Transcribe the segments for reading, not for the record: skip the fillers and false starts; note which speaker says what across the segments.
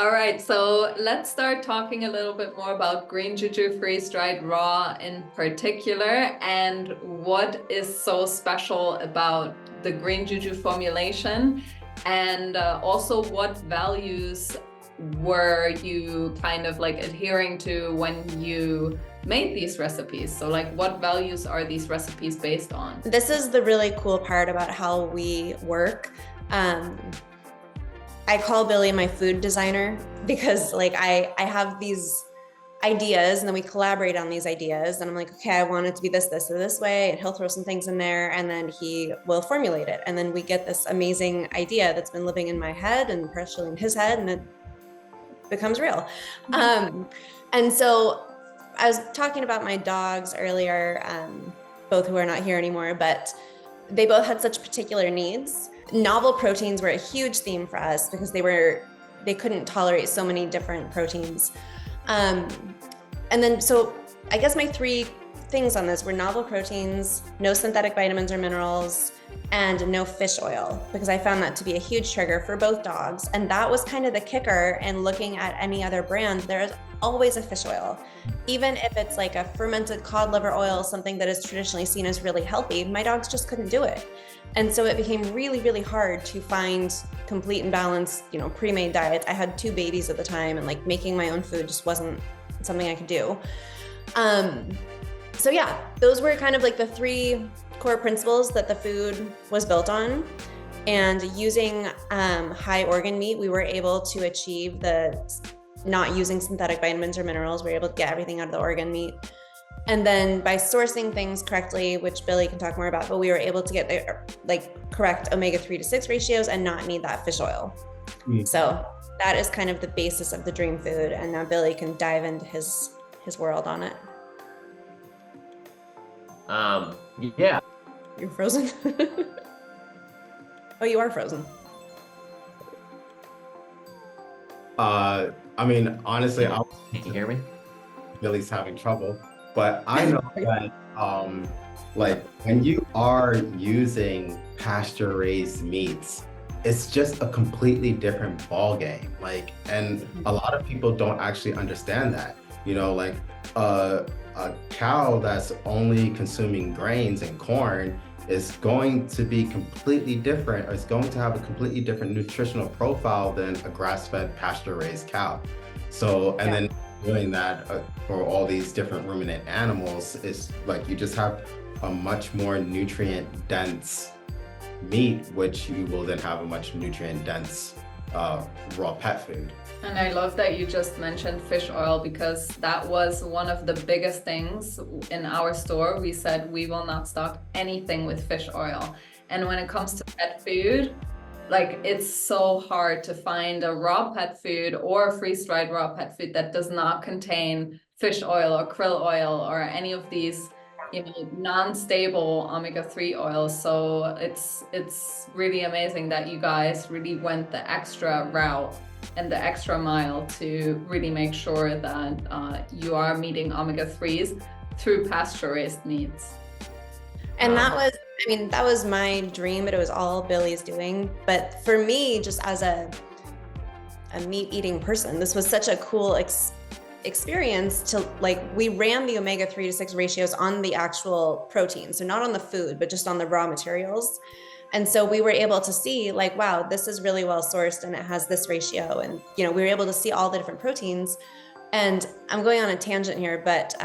Speaker 1: All right, so let's start talking a little bit more about Green Juju freeze-dried raw in particular, and what is so special about the Green Juju formulation, and also what values were you kind of like adhering to when you made these recipes? So like, what values are these recipes based on?
Speaker 2: This is the really cool part about how we work. I call Billy my food designer because like I have these ideas and then we collaborate on these ideas and I'm like, okay, I want it to be this, this, or this way, and he'll throw some things in there and then he will formulate it. And then we get this amazing idea that's been living in my head and partially in his head, and it becomes real. And so I was talking about my dogs earlier, both who are not here anymore, but they both had such particular needs. Novel proteins were a huge theme for us because they couldn't tolerate so many different proteins. And then, so I guess my three things on this were novel proteins, no synthetic vitamins or minerals, and no fish oil, because I found that to be a huge trigger for both dogs. And that was kind of the kicker in looking at any other brand. There is always a fish oil. Even if it's like a fermented cod liver oil, something that is traditionally seen as really healthy, my dogs just couldn't do it. And so it became really, really hard to find complete and balanced, pre-made diets. I had 2 babies at the time, and like making my own food just wasn't something I could do. So yeah, those were kind of like the 3 core principles that the food was built on. And using high organ meat, we were able to achieve not using synthetic vitamins or minerals. We were able to get everything out of the organ meat. And then by sourcing things correctly, which Billy can talk more about, but we were able to get the correct omega-3 to 6 ratios and not need that fish oil. So that is kind of the basis of the dream food. And now Billy can dive into his world on it.
Speaker 3: Yeah.
Speaker 2: You're frozen? Oh, you are frozen.
Speaker 4: I mean, honestly,
Speaker 3: Can you hear me?
Speaker 4: Billy's having trouble, but I know that like when you are using pasture-raised meats, it's just a completely different ball game. Like, and a lot of people don't actually understand that. Like a cow that's only consuming grains and corn is going to be completely different, or it's going to have a completely different nutritional profile than a grass-fed pasture-raised cow. So, and then doing that for all these different ruminant animals is like, you just have a much more nutrient dense meat, which you will then have a much nutrient dense raw pet food.
Speaker 1: And I love that you just mentioned fish oil, because that was one of the biggest things in our store. We said we will not stock anything with fish oil. And when it comes to pet food, like, it's so hard to find a raw pet food or freeze-dried raw pet food that does not contain fish oil or krill oil or any of these, non-stable omega-3 oils. So it's really amazing that you guys really went the extra route and the extra mile to really make sure that you are meeting omega-3s through pasture-raised meats.
Speaker 2: And that was my dream, but it was all Billy's doing. But for me, just as a meat-eating person, this was such a cool experience to, we ran the omega-3 to 6 ratios on the actual protein. So not on the food, but just on the raw materials. And so we were able to see, wow, this is really well sourced and it has this ratio. And, we were able to see all the different proteins. And I'm going on a tangent here, but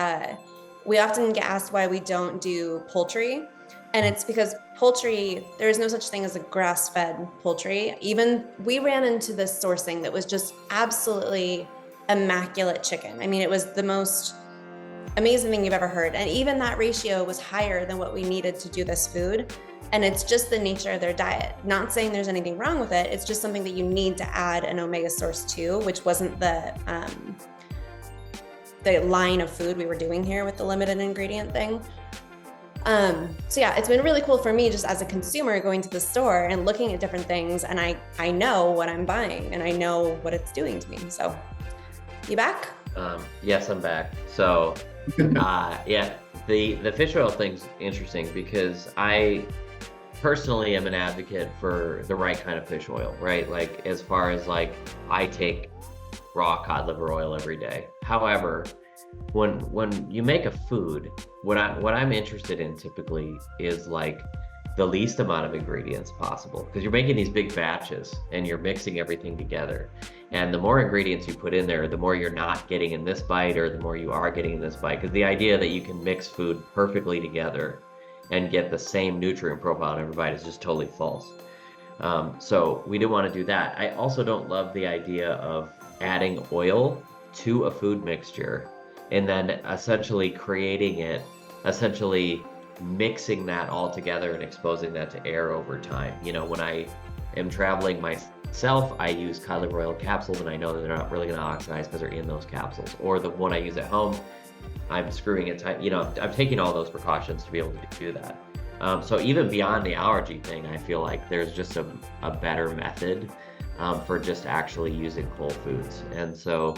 Speaker 2: we often get asked why we don't do poultry. And it's because poultry, there is no such thing as a grass-fed poultry. Even we ran into this sourcing that was just absolutely immaculate chicken. I mean, it was the most amazing thing you've ever heard. And even that ratio was higher than what we needed to do this food. And it's just the nature of their diet. Not saying there's anything wrong with it. It's just something that you need to add an omega source to, which wasn't the line of food we were doing here with the limited ingredient thing. So yeah, it's been really cool for me just as a consumer going to the store and looking at different things, and I know what I'm buying and I know what it's doing to me. So, you back?
Speaker 3: Yes, I'm back. So, yeah, the fish oil thing's interesting because I personally am an advocate for the right kind of fish oil, right? Like, as far as I take raw cod liver oil every day. However, when you make a food, what I'm interested in typically is like the least amount of ingredients possible, because you're making these big batches and you're mixing everything together. And the more ingredients you put in there, the more you're not getting in this bite, or the more you are getting in this bite. Because the idea that you can mix food perfectly together and get the same nutrient profile in every bite is just totally false. So we didn't want to do that. I also don't love the idea of adding oil to a food mixture and then essentially creating it, essentially mixing that all together and exposing that to air over time. You know, when I am traveling myself, I use cod liver oil capsules, and I know that they're not really going to oxidize because they're in those capsules. Or the one I use at home, I'm screwing it tight. You know, I'm taking all those precautions to be able to do that. So even beyond the allergy thing, I feel like there's just a better method for just actually using whole foods. And so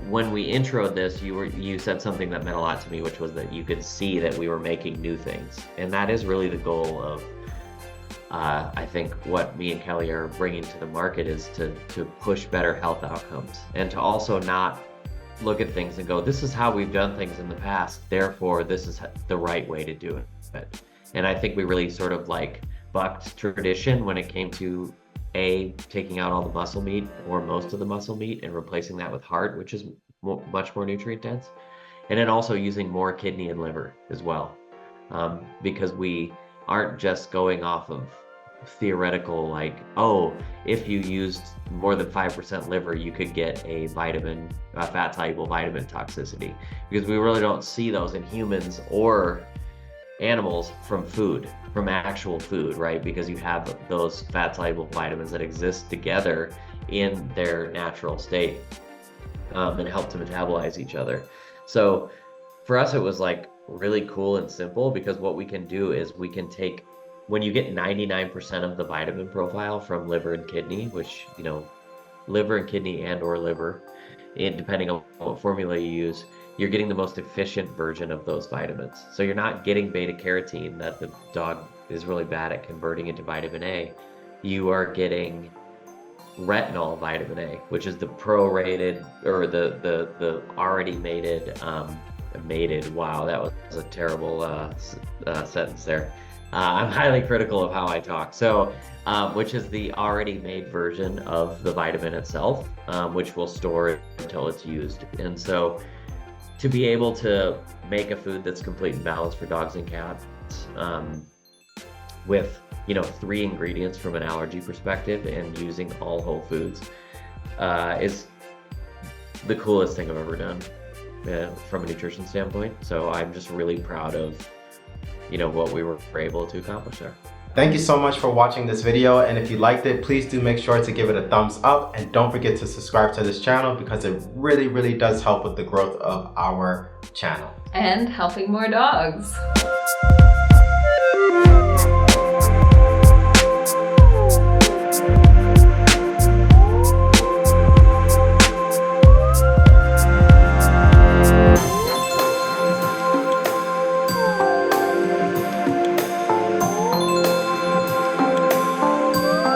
Speaker 3: when we introed this, you said something that meant a lot to me, which was that you could see that we were making new things. And that is really the goal of, I think, what me and Kelley are bringing to the market is to push better health outcomes, and to also not look at things and go, this is how we've done things in the past, therefore this is the right way to do it. And I think we really sort of like bucked tradition when it came to taking out all the muscle meat, or most of the muscle meat, and replacing that with heart, which is much more nutrient dense. And then also using more kidney and liver as well, because we aren't just going off of theoretical, like, oh, if you used more than 5% liver, you could get a fat soluble vitamin toxicity, because we really don't see those in humans or animals from actual food, right? Because you have those fat soluble vitamins that exist together in their natural state, and help to metabolize each other. So for us, it was like really cool and simple, because what we can do is we can take, when you get 99% of the vitamin profile from liver and kidney, which, you know, liver and kidney and or liver, depending on what formula you use, you're getting the most efficient version of those vitamins. So you're not getting beta carotene that the dog is really bad at converting into vitamin A. You are getting retinol vitamin A, which is the prorated, or the already mated, wow, that was a terrible sentence there. I'm highly critical of how I talk. So, which is the already made version of the vitamin itself, which will store it until it's used. And so to be able to make a food that's complete and balanced for dogs and cats, with, you know, 3 ingredients from an allergy perspective and using all whole foods, is the coolest thing I've ever done from a nutrition standpoint. So I'm just really proud of, you know, what we were able to accomplish there.
Speaker 4: Thank you so much for watching this video, and if you liked it, please do make sure to give it a thumbs up, and don't forget to subscribe to this channel, because it really does help with the growth of our channel
Speaker 1: and helping more dogs.